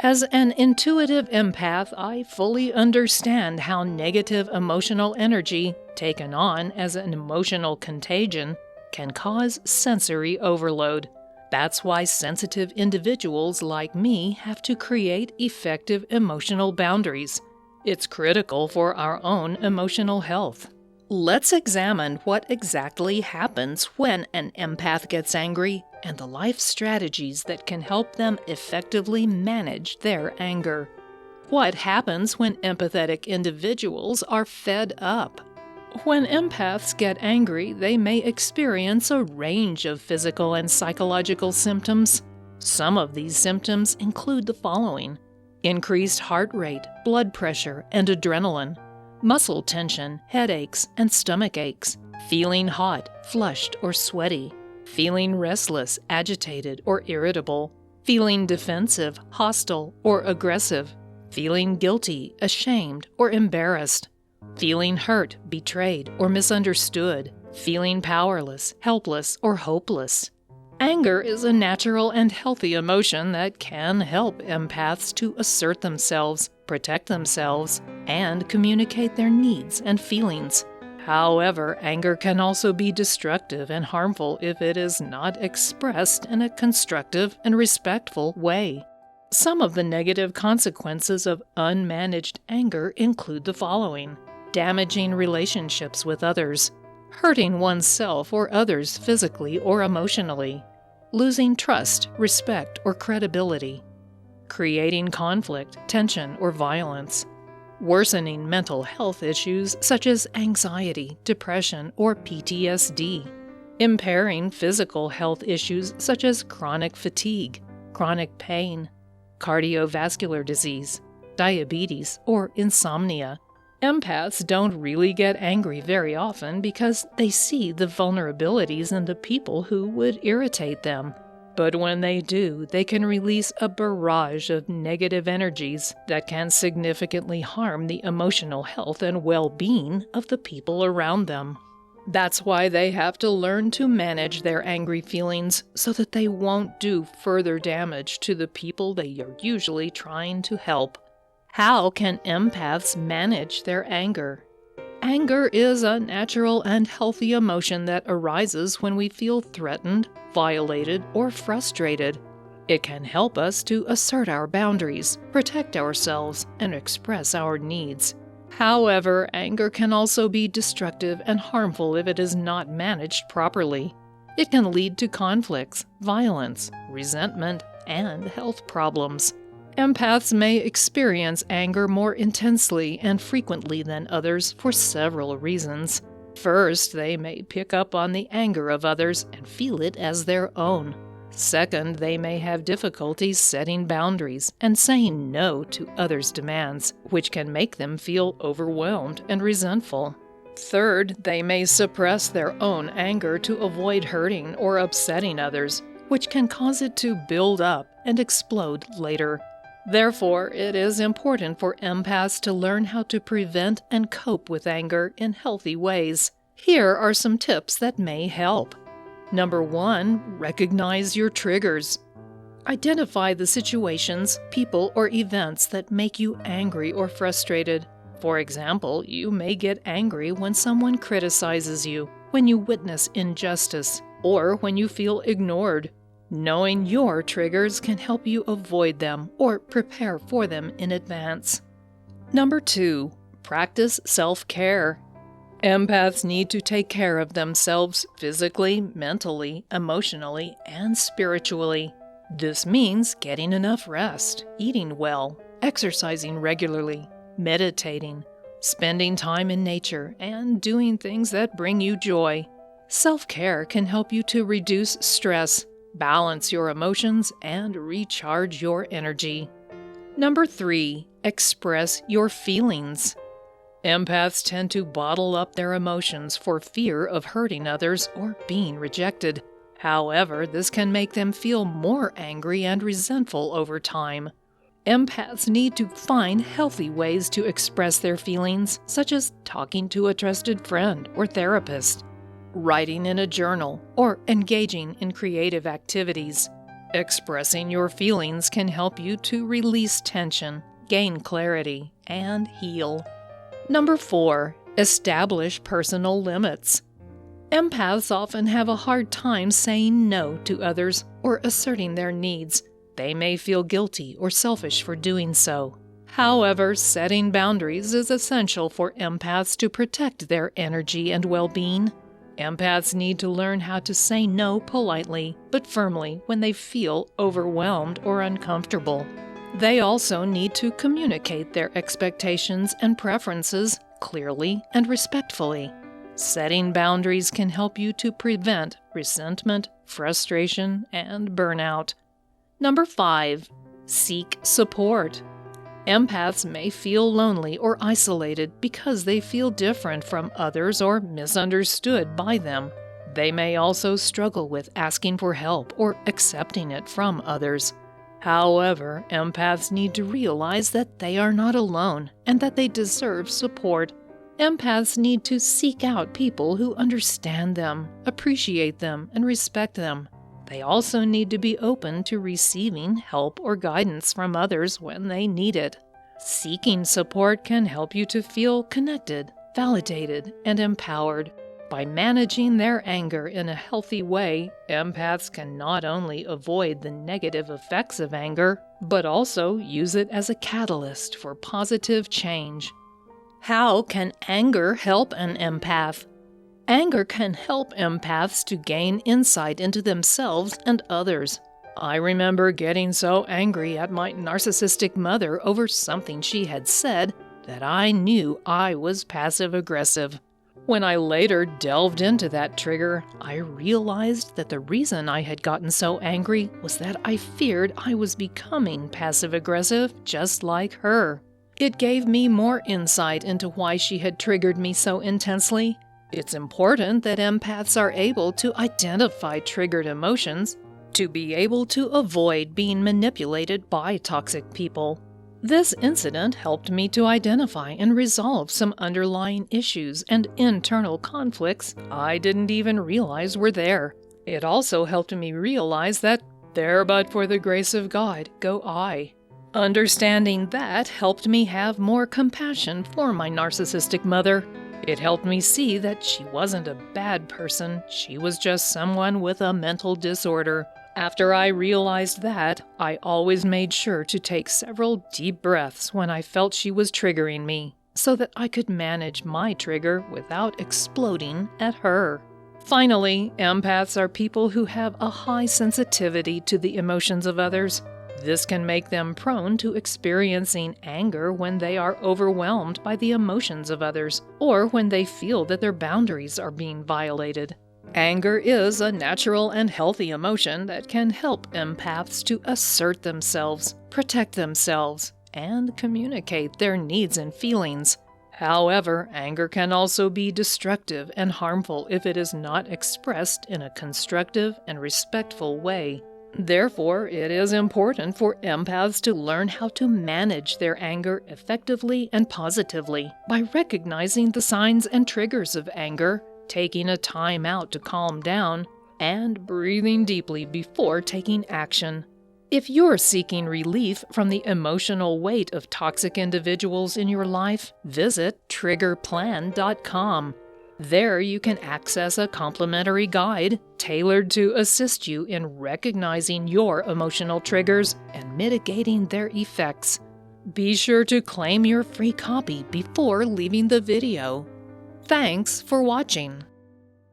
As an intuitive empath, I fully understand how negative emotional energy, taken on as an emotional contagion, can cause sensory overload. That's why sensitive individuals like me have to create effective emotional boundaries. It's critical for our own emotional health. Let's examine what exactly happens when an empath gets angry and the life strategies that can help them effectively manage their anger. What happens when empathetic individuals are fed up? When empaths get angry, they may experience a range of physical and psychological symptoms. Some of these symptoms include the following: increased heart rate, blood pressure, and adrenaline, muscle tension, headaches, and stomach aches, feeling hot, flushed, or sweaty, feeling restless, agitated, or irritable, feeling defensive, hostile, or aggressive, feeling guilty, ashamed, or embarrassed, feeling hurt, betrayed, or misunderstood, feeling powerless, helpless, or hopeless. Anger is a natural and healthy emotion that can help empaths to assert themselves, protect themselves, and communicate their needs and feelings. However, anger can also be destructive and harmful if it is not expressed in a constructive and respectful way. Some of the negative consequences of unmanaged anger include the following: damaging relationships with others, hurting oneself or others physically or emotionally, losing trust, respect, or credibility, creating conflict, tension, or violence, worsening mental health issues such as anxiety, depression, or PTSD, impairing physical health issues such as chronic fatigue, chronic pain, cardiovascular disease, diabetes, or insomnia. Empaths don't really get angry very often because they see the vulnerabilities in the people who would irritate them. But when they do, they can release a barrage of negative energies that can significantly harm the emotional health and well-being of the people around them. That's why they have to learn to manage their angry feelings so that they won't do further damage to the people they are usually trying to help. How can empaths manage their anger? Anger is a natural and healthy emotion that arises when we feel threatened, violated, or frustrated. It can help us to assert our boundaries, protect ourselves, and express our needs. However, anger can also be destructive and harmful if it is not managed properly. It can lead to conflicts, violence, resentment, and health problems. Empaths may experience anger more intensely and frequently than others for several reasons. First, they may pick up on the anger of others and feel it as their own. Second, they may have difficulties setting boundaries and saying no to others' demands, which can make them feel overwhelmed and resentful. Third, they may suppress their own anger to avoid hurting or upsetting others, which can cause it to build up and explode later. Therefore, it is important for empaths to learn how to prevent and cope with anger in healthy ways. Here are some tips that may help. Number 1, recognize your triggers. Identify the situations, people, or events that make you angry or frustrated. For example, you may get angry when someone criticizes you, when you witness injustice, or when you feel ignored. Knowing your triggers can help you avoid them or prepare for them in advance. Number 2, practice self-care. Empaths need to take care of themselves physically, mentally, emotionally, and spiritually. This means getting enough rest, eating well, exercising regularly, meditating, spending time in nature, and doing things that bring you joy. Self-care can help you to reduce stress, balance your emotions, and recharge your energy. Number 3, express your feelings. Empaths tend to bottle up their emotions for fear of hurting others or being rejected. However, this can make them feel more angry and resentful over time. Empaths need to find healthy ways to express their feelings, such as talking to a trusted friend or therapist, writing in a journal, or engaging in creative activities. Expressing your feelings can help you to release tension, gain clarity, and heal. Number 4. Establish personal limits. Empaths often have a hard time saying no to others or asserting their needs. They may feel guilty or selfish for doing so. However, setting boundaries is essential for empaths to protect their energy and well-being. Empaths need to learn how to say no politely, but firmly when they feel overwhelmed or uncomfortable. They also need to communicate their expectations and preferences clearly and respectfully. Setting boundaries can help you to prevent resentment, frustration, and burnout. Number 5. Seek support. Empaths may feel lonely or isolated because they feel different from others or misunderstood by them. They may also struggle with asking for help or accepting it from others. However, empaths need to realize that they are not alone and that they deserve support. Empaths need to seek out people who understand them, appreciate them, and respect them. They also need to be open to receiving help or guidance from others when they need it. Seeking support can help you to feel connected, validated, and empowered. By managing their anger in a healthy way, empaths can not only avoid the negative effects of anger, but also use it as a catalyst for positive change. How can anger help an empath? Anger can help empaths to gain insight into themselves and others. I remember getting so angry at my narcissistic mother over something she had said that I knew I was passive-aggressive. When I later delved into that trigger, I realized that the reason I had gotten so angry was that I feared I was becoming passive-aggressive just like her. It gave me more insight into why she had triggered me so intensely. It's important that empaths are able to identify triggered emotions to be able to avoid being manipulated by toxic people. This incident helped me to identify and resolve some underlying issues and internal conflicts I didn't even realize were there. It also helped me realize that there but for the grace of God go I. Understanding that helped me have more compassion for my narcissistic mother. It helped me see that she wasn't a bad person, she was just someone with a mental disorder. After I realized that, I always made sure to take several deep breaths when I felt she was triggering me, so that I could manage my trigger without exploding at her. Finally, empaths are people who have a high sensitivity to the emotions of others. This can make them prone to experiencing anger when they are overwhelmed by the emotions of others, or when they feel that their boundaries are being violated. Anger is a natural and healthy emotion that can help empaths to assert themselves, protect themselves, and communicate their needs and feelings. However, anger can also be destructive and harmful if it is not expressed in a constructive and respectful way. Therefore, it is important for empaths to learn how to manage their anger effectively and positively by recognizing the signs and triggers of anger, taking a time out to calm down, and breathing deeply before taking action. If you're seeking relief from the emotional weight of toxic individuals in your life, visit triggerplan.com. There you can access a complimentary guide tailored to assist you in recognizing your emotional triggers and mitigating their effects. Be sure to claim your free copy before leaving the video. Thanks for watching.